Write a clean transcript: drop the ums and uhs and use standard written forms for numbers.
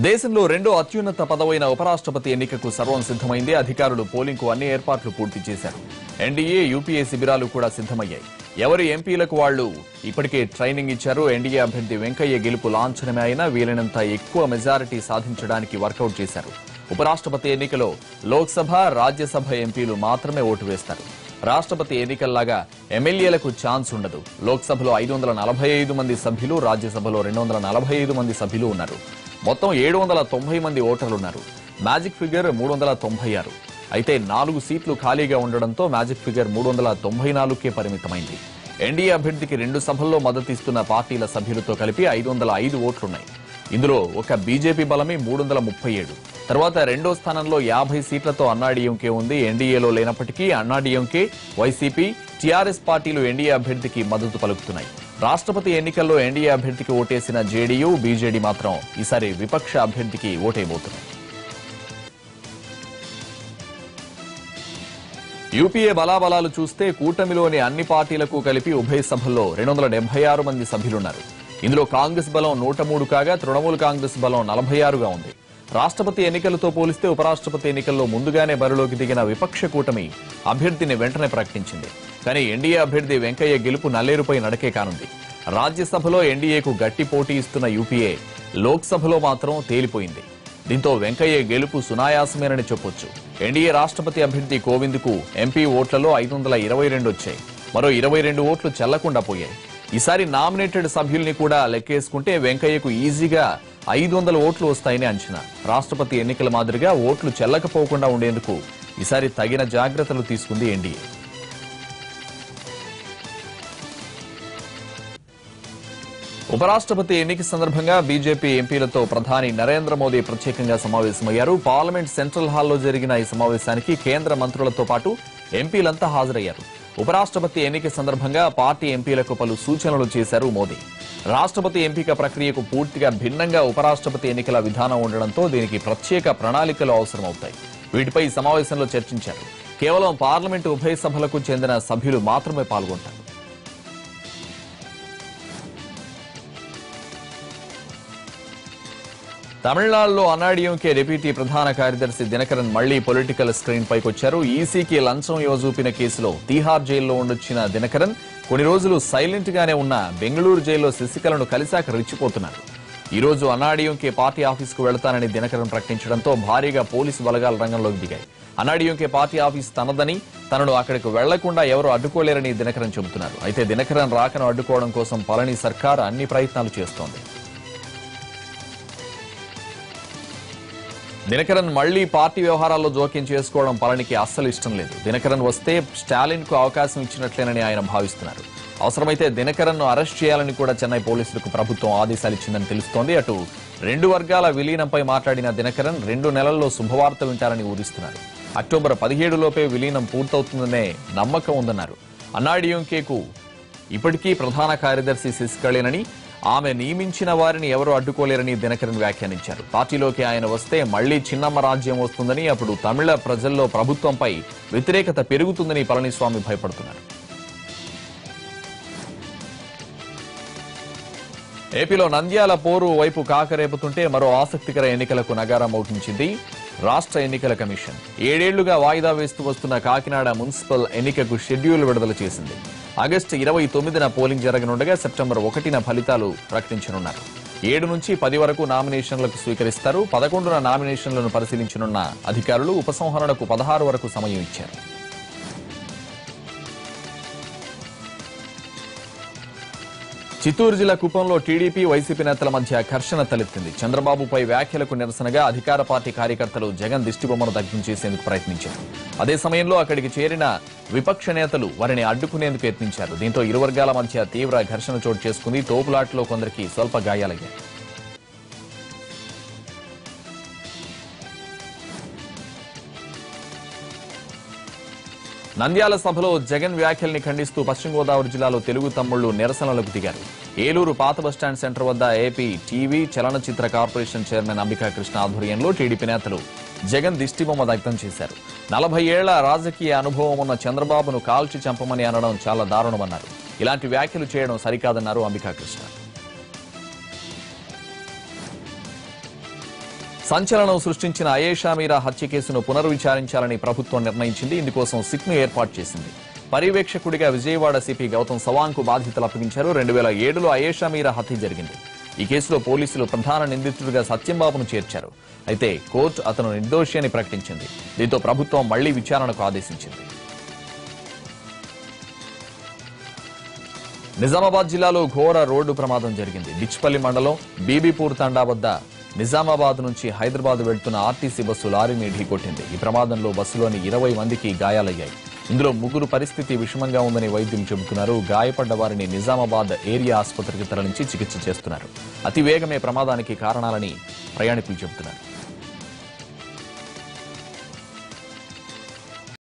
దేశంలో రెండో అత్యున్నత పదవైన ఉపరాష్ట్రపతి ఎన్నికకు సర్వం సిద్ధమైంది. అధికారులు పోలింగ్కు అన్ని ఏర్పాట్లు పూర్తి చేశారు. ఎన్డీఏ, యూపీఏ శిబిరాలు కూడా సిద్ధమయ్యాయి. ఎవరి ఎంపీలకు వాళ్లు ఇప్పటికే ట్రైనింగ్ ఇచ్చారు. ఎన్డీఏ అభ్యర్థి వెంకయ్య గెలుపు లాంఛనమే అయినా వీలైనంత ఎక్కువ మెజారిటీ సాధించడానికి వర్కౌట్ చేశారు. ఉపరాష్ట్రపతి ఎన్నికలో లోక్సభ, రాజ్యసభ ఎంపీలు మాత్రమే ఓటు వేస్తారు. రాష్ట్రపతి ఎన్నికల్లాగా ఎమ్మెల్యేలకు ఛాన్స్ ఉండదు. లోక్సభలో 545 మంది సభ్యులు, రాజ్యసభలో 245 మంది సభ్యులు ఉన్నారు. మొత్తం 790 మంది ఓటర్లున్నారు. Magic figure 396. అయితే 4 సీట్లు ఖాళీగా ఉండడంతో మ్యాజిక్ ఫిగర్ 394కే పరిమితమైంది. ఎన్డీఏ అభ్యర్థికి 2 సభల్లో మద్దతిస్తున్న పార్టీల సభ్యులతో కలిపి 505 ఓట్లున్నాయి. ఇందులో ఒక బీజేపీ బలమే 337. తర్వాత రెండో స్థానంలో 50 సీట్లతో అన్నాడీఎంకే ఉంది. ఎన్డీఏలో లేనప్పటికీ అన్నాడీఎంకే, వైసీపీ, టీఆర్ఎస్ పార్టీలు ఎన్డీఏ అభ్యర్థికి మద్దతు పలుకుతున్నాయి. రాష్ట్రపతి ఎన్నికల్లో ఎన్డీఏ అభ్యర్థికి ఓటేసిన జేడీయూ, బీజేడీ మాత్రం ఈసారి విపక్ష అభ్యర్థికి ఓటేయబోతున్నాయి. యూపీఏ బలాబలాలు చూస్తే కూటమిలోని అన్ని పార్టీలకు కలిపి ఉభయ సభల్లో 276 మంది సభ్యులున్నారు. ఇందులో కాంగ్రెస్ బలం 103 కాగా తృణమూల్ కాంగ్రెస్ బలం 46గా ఉంది. రాష్ట్రపతి ఎన్నికలతో పోలిస్తే ఉపరాష్ట్రపతి ఎన్నికల్లో ముందుగానే బరిలోకి దిగిన విపక్ష కూటమి అభ్యర్థిని వెంటనే ప్రకటించింది. కానీ ఎన్డీఏ అభ్యర్థి వెంకయ్య గెలుపు నల్లేరుపై నడకే కానుంది. రాజ్యసభలో ఎన్డీఏకు గట్టి పోటీ ఇస్తున్న యూపీఏ లోక్సభలో మాత్రం తేలిపోయింది. దీంతో వెంకయ్య గెలుపు సునాయాసమేనని చెప్పొచ్చు. ఎన్డీఏ రాష్ట్రపతి అభ్యర్థి కోవింద్కు ఎంపీ ఓట్లలో 522 వచ్చాయి. మరో 22 ఓట్లు చెల్లకుండా పోయాయి. ఈసారి నామినేటెడ్ సభ్యుల్ని కూడా లెక్కేసుకుంటే వెంకయ్యకు ఈజీగా 500 ఓట్లు వస్తాయని అంచనా. రాష్ట్రపతి ఎన్నికల మాదిరిగా ఓట్లు చెల్లకపోకుండా ఉండేందుకు ఈసారి తగిన జాగ్రత్తలు తీసుకుంది ఎన్డీఏ. ఉపరాష్ట్రపతి ఎన్నిక సందర్భంగా బీజేపీ ఎంపీలతో ప్రధాని నరేంద్ర మోదీ ప్రత్యేకంగా సమావేశమయ్యారు. పార్లమెంట్ సెంట్రల్ హాల్లో జరిగిన ఈ సమావేశానికి కేంద్ర మంత్రులతో పాటు ఎంపీలంతా హాజరయ్యారు. ఉపరాష్ట్రపతి ఎన్నిక సందర్భంగా పార్టీ ఎంపీలకు పలు సూచనలు చేశారు మోదీ. రాష్ట్రపతి ఎంపిక ప్రక్రియకు పూర్తిగా భిన్నంగా ఉపరాష్ట్రపతి ఎన్నికల విధానం ఉండడంతో దీనికి ప్రత్యేక ప్రణాళికలు అవసరమవుతాయి. వీటిపై సమావేశంలో చర్చించారు. కేవలం పార్లమెంటు ఉభయ సభలకు చెందిన సభ్యులు మాత్రమే పాల్గొంటారు. తమిళనాడులో అన్నాడీఎంకే డిప్యూటీ ప్రధాన కార్యదర్శి దినకరన్ మళ్లీ పొలిటికల్ స్క్రీన్ పైకొచ్చారు. ఈసీకి లంచం ఇవ్వజూపిన కేసులో తీహార్ జైల్లో ఉండొచ్చిన దినకరన్ కొన్ని రోజులు సైలెంట్ గానే ఉన్న బెంగళూరు జైల్లో శశికళను కలిశాక రెచ్చిపోతున్నారు. ఈ రోజు అన్నాడీఎంకే పార్టీ ఆఫీసుకు వెళతానని దినకరన్ ప్రకటించడంతో భారీగా పోలీసు బలగాలు రంగంలోకి దిగాయి. అన్నాడీఎంకే పార్టీ ఆఫీసు తనదని, తనను అక్కడికి వెళ్లకుండా ఎవరూ అడ్డుకోలేరని దినకరన్ చెబుతున్నారు. అయితే దినకరన్ రాకను అడ్డుకోవడం కోసం పళని సర్కార్ అన్ని ప్రయత్నాలు చేస్తోంది. దినకరన్ మళ్లీ పార్టీ వ్యవహారాల్లో జోక్యం చేసుకోవడం పళనికి అస్సలు ఇష్టం లేదు. దినకరన్ వస్తే స్టాలిన్ కు అవకాశం ఇచ్చినట్లేనని ఆయన భావిస్తున్నారు. అవసరమైతే దినకరన్ ను అరెస్ట్ చేయాలని కూడా చెన్నై పోలీసులకు ప్రభుత్వం ఆదేశాలు ఇచ్చిందని తెలుస్తోంది. అటు 2 వర్గాల విలీనంపై మాట్లాడిన దినకరన్ 2 నెలల్లో శుభవార్త వింటారని ఊరిస్తున్నారు. అక్టోబర్ 17 లోపే విలీనం పూర్తవుతుందనే నమ్మకం ఉందన్నారు. అన్నాడీఎంకేకు ఇప్పటికీ ప్రధాన కార్యదర్శి శశికళేనని, ఆమె నియమించిన వారిని ఎవరూ అడ్డుకోలేరని దినకరన్ వ్యాఖ్యానించారు. పార్టీలోకి ఆయన వస్తే మళ్లీ చిన్నమ్మ రాజ్యం వస్తుందని, అప్పుడు తమిళ ప్రజల్లో ప్రభుత్వంపై వ్యతిరేకత పెరుగుతుందని పళనిస్వామి భయపడుతున్నారు. ఏపీలో నంద్యాల పోరు వైపు కాకరేపుతుంటే మరో ఆసక్తికర ఎన్నికలకు నగారా మోగించింది రాష్ట్ర ఎన్నికల కమిషన్. 7 ఏళ్లుగా వాయిదా వేస్తూ వస్తున్న కాకినాడ మున్సిపల్ ఎన్నికకు షెడ్యూల్ విడుదల చేసింది. ఆగస్టు 29న పోలింగ్ జరగనుండగా సెప్టెంబర్ 1న ఫలితాలు ప్రకటించనున్నారు. 7 నుంచి 10 వరకు నామినేషన్లకు స్వీకరిస్తారు. 11న నామినేషన్లను పరిశీలించనున్న అధికారులు ఉపసంహరణకు 16 వరకు సమయం ఇచ్చారు. చిత్తూరు జిల్లా కుప్పంలో టీడీపీ, వైసీపీ నేతల మధ్య ఘర్షణ తలెత్తింది. చంద్రబాబుపై వ్యాఖ్యలకు నిరసనగా అధికార పార్టీ కార్యకర్తలు జగన్ దిష్టిబొమ్మను దగ్ధం చేసేందుకు ప్రయత్నించారు. అదే సమయంలో అక్కడికి చేరిన విపక్ష నేతలు వారిని అడ్డుకునేందుకు యత్నించారు. దీంతో ఇరు వర్గాల మధ్య తీవ్ర ఘర్షణ చోటు చేసుకుంది. తోపులాటలో కొందరికి స్వల్ప గాయాలయ్యాయి. నంద్యాల సభలో జగన్ వ్యాఖ్యల్ని ఖండిస్తూ పశ్చిమ గోదావరి జిల్లాలో తెలుగు తమ్ముళ్లు నిరసనలకు దిగారు. ఏలూరు పాత బస్టాండ్ సెంటర్ వద్ద ఏపీ టీవీ చలనచిత్ర కార్పొరేషన్ చైర్మన్ అంబికా కృష్ణ ఆధ్వర్యంలో టీడీపీ నేతలు జగన్ దిష్టిబొమ్మ దగ్ధం చేశారు. 40 ఏళ్ల రాజకీయ అనుభవం ఉన్న చంద్రబాబును కాల్చి చంపమని అనడం చాలా దారుణమన్నారు. ఇలాంటి వ్యాఖ్యలు చేయడం సరికాదన్నారు అంబికా కృష్ణ. సంచలనం సృష్టించిన అయేషా మీరా హత్య కేసును పునర్విచారించాలని ప్రభుత్వం నిర్ణయించింది. ఇందుకోసం సిట్ను ఏర్పాటు చేసింది. పర్యవేక్షకుడిగా విజయవాడ సిపి గౌతమ్ సవాంగ్ కు బాధ్యతలు అప్పగించారు. 2007లో అయేషా మీరా హత్య జరిగింది. ఈ కేసులో పోలీసులు ప్రధాన నిందితుడిగా సత్యంబాబును చేర్చారు. అయితే కోర్టు అతను నిర్దోషి అని ప్రకటించింది. దీంతో ప్రభుత్వం మళ్లీ విచారణకు ఆదేశించింది. నిజామాబాద్ జిల్లాలో ఘోర రోడ్డు ప్రమాదం జరిగింది. డిచ్పల్లి మండలం బీబీపూర్ తండా వద్ద నిజామాబాద్ నుంచి హైదరాబాద్ వెళ్తున్న ఆర్టీసీ బస్సు లారీని ఢీకొట్టింది. ఈ ప్రమాదంలో బస్సులోని 20 మందికి గాయాలయ్యాయి. ఇందులో 3 పరిస్థితి విషమంగా ఉందని వైద్యులు చెబుతున్నారు. గాయపడ్డ వారిని నిజామాబాద్ ఏరియా ఆసుపత్రికి తరలించి చికిత్స చేస్తున్నారు. అతివేగమే ప్రమాదానికి కారణాలని ప్రయాణికులు చెబుతున్నారు.